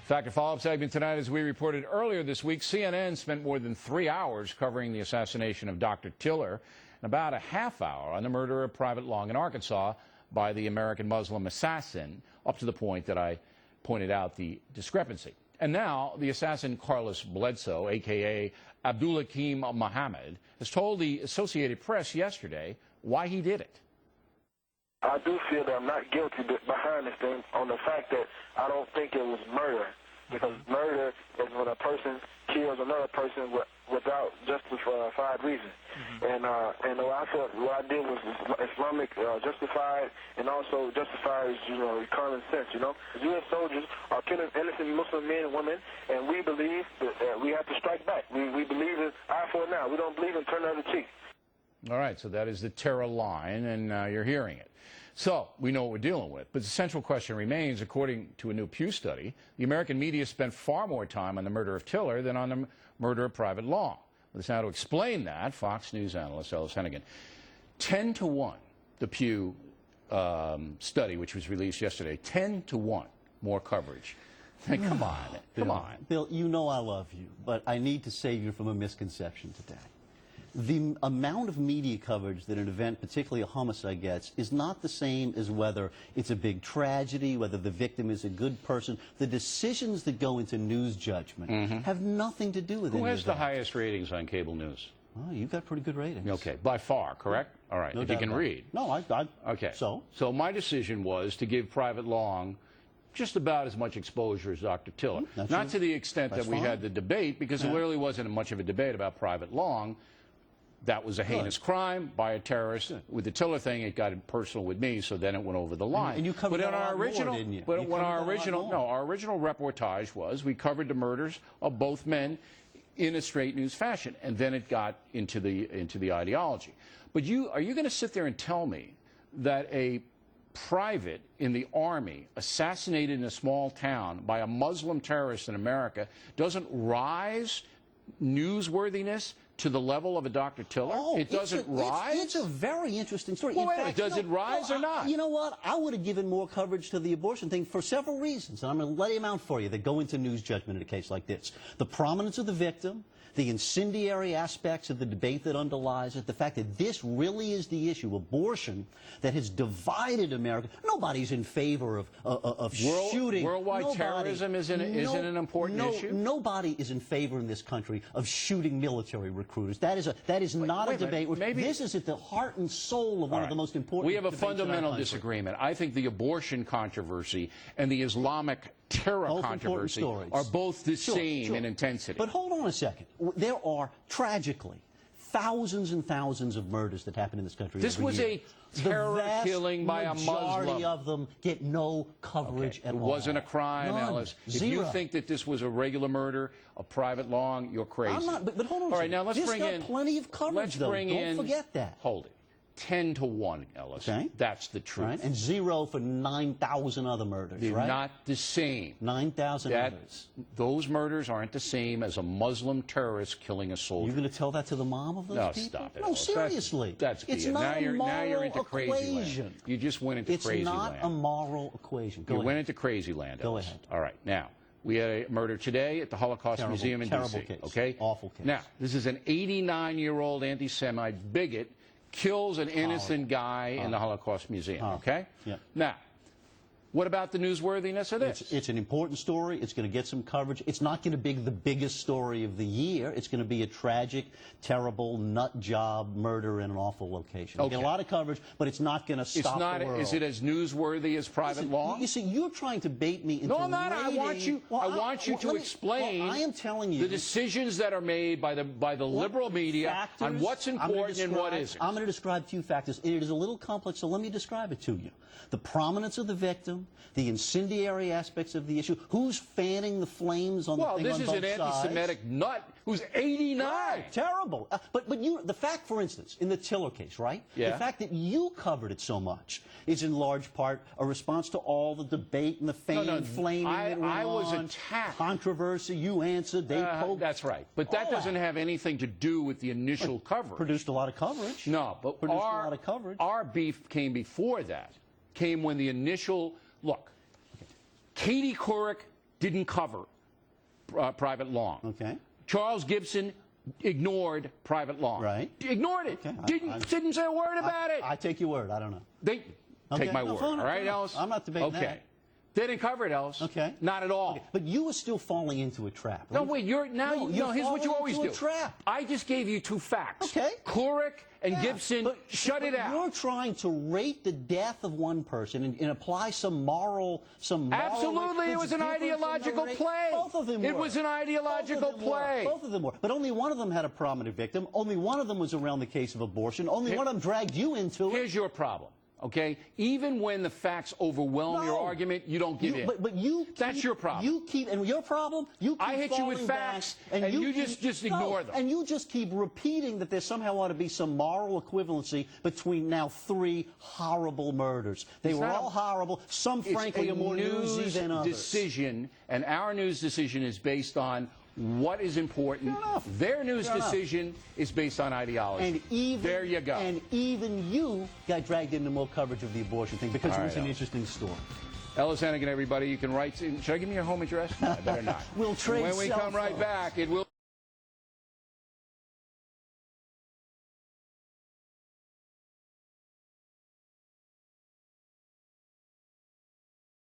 Fact, a follow-up segment tonight. As we reported earlier this week, CNN spent more than 3 hours covering the assassination of Dr. Tiller and about a half hour on the murder of Private Long in Arkansas by the American Muslim assassin, up to the point that I pointed out the discrepancy. And now the assassin Carlos Bledsoe, a.k.a. Abdulhakim Muhammad, has told the Associated Press yesterday why he did it. I do feel that I'm not guilty behind this thing on the fact that I don't think it was murder, because murder is when a person kills another person without justified reason. And I thought what I did was Islamic justified, and also justifies, common sense. U.S. soldiers are killing innocent Muslim men and women, and we believe that we have to strike back. We believe in eye for an eye. We don't believe in turn the other cheek. All right, so that is the terror line, and you're hearing it. So we know what we're dealing with. But the central question remains, according to a new Pew study, the American media spent far more time on the murder of Tiller than on the murder of Private Long. With us now to explain that, Fox News analyst Ellis Hennigan. 10-1, the Pew study, which was released yesterday, 10-1 more coverage. Come on. Bill, you know I love you, but I need to save you from a misconception today. The amount of media coverage that an event, particularly a homicide, gets is not the same as whether it's a big tragedy, whether the victim is a good person. The decisions that go into news judgment have nothing to do with it. Who has the highest ratings on cable news? Oh, you've got pretty good ratings. Okay, by far, correct? All right, No if you doubt can about it. read. No, Okay. So my decision was to give Private Long just about as much exposure as Dr. Tiller. Not to the extent that we had the debate, because there really wasn't much of a debate about Private Long. That was a heinous crime by a terrorist. With the Tiller thing, it got personal with me, so then it went over the line. And you covered but in that a our lot more, original, didn't you? But when our original reportage was, we covered the murders of both men in a straight news fashion, and then it got into the ideology. But are you going to sit there and tell me that a private in the Army assassinated in a small town by a Muslim terrorist in America doesn't rise newsworthiness to the level of a Dr. Tiller? Oh, it doesn't rise? It's a very interesting story. Well, does it rise or not? You know what? I would have given more coverage to the abortion thing for several reasons, and I'm going to lay them out for you that go into news judgment in a case like this. The prominence of the victim, the incendiary aspects of the debate that underlies it, the fact that this really is the issue, abortion, that has divided America. Nobody's in favor of shooting. Worldwide terrorism isn't an important issue? Nobody is in favor in this country of shooting military recruiters. That is not a debate. This is at the heart and soul of one of the most important We have a debates in our fundamental country. disagreement. I think the abortion controversy and the Islamic terror controversy are both the same in intensity. But hold on a second. There are, tragically, thousands and thousands of murders that happen in this country This was a terror killing by a Muslim. The majority of them get no coverage at all. It wasn't a crime, None. Ellis. Zero. If you think that this was a regular murder of Private Long, you're crazy. I'm not, but hold on a second. All right, now let's bring in... This got plenty of coverage, though. Don't forget that. Hold it. 10-1, Ellis. Okay. That's the truth. Right. And 0 for 9,000 other murders, They're right? not the same. 9,000 others. Those murders aren't the same as a Muslim terrorist killing a soldier. You're going to tell that to the mom of those people? No, stop it. No, seriously. That's it's not a moral equation. You just went into crazy land. It's not a moral equation. You went into crazy land, Ellis. Go ahead. All right. Now, we had a murder today at the Holocaust Museum in D.C. Terrible case. Okay? Awful case. Now, this is an 89-year-old anti-Semite bigot kills an innocent guy in the Holocaust Museum, okay? Yeah. Now, what about the newsworthiness of this? It's an important story. It's going to get some coverage. It's not going to be the biggest story of the year. It's going to be a tragic, terrible, nut job murder in an awful location. It'll get a lot of coverage, but it's not going to stop the world. Is it as newsworthy as Private Long? You see, you're trying to bait me into No, I'm not. I want you to explain I am telling you the decisions that are made by the liberal media on what's important and what isn't. I'm going to describe 2 factors. It is a little complex, so let me describe it to you. The prominence of the victim, the incendiary aspects of the issue, who's fanning the flames on the thing on both sides. Well, this is an anti-Semitic nut who's 89. Right, terrible. But the fact, for instance, in the Tiller case, right? Yeah. The fact that you covered it so much is in large part a response to all the debate and the flaming that went I was on. attacked. Controversy, you answered, they poked. That's right. But that doesn't have anything to do with the initial coverage. Produced a lot of coverage. No, but produced a lot of coverage. Our beef came before that. Came when the initial, look, Katie Couric didn't cover private lawn. Okay. Charles Gibson ignored private lawn. Right. Ignored it. Okay. Didn't say a word about it. I take your word. I don't know. They Okay. take my No, word. fine, All right, fine. Ellis? I'm not debating okay. that. They didn't cover it, Ellis. Okay. Not at all. Okay. But you are still falling into a trap. No, wait, you're now. No, No, you're here's what you falling always into do. a trap. I just gave you two facts. Okay. Couric and Gibson, shut it out. You're trying to rate the death of one person and apply some moral. Absolutely, it was an different from the ideological rate. play. Both of them were. It was an ideological play. Both of them were. But only one of them had a prominent victim. Only one of them was around the case of abortion. Only one of them dragged you into it. Here's your problem. Okay, even when the facts overwhelm your argument, you don't give in. But you That's your problem. You keep, and your problem, you keep I hit you with falling facts, back, and you keep- just ignore them. And you just keep repeating that there somehow ought to be some moral equivalency between now 3 horrible murders. They It's were not all horrible. Some, frankly, are more newsy than others. Decision, and our news decision is based on what is important. Fair enough. Their news Fair enough. decision is based on ideology. And even, there you go. And even you got dragged into more coverage of the abortion thing because All it was right, an Ellis. interesting story. Ellis Hannigan, everybody, you can write. Should I give me your home address? No, I better not. We'll trade When we cell come right phones. back, it will.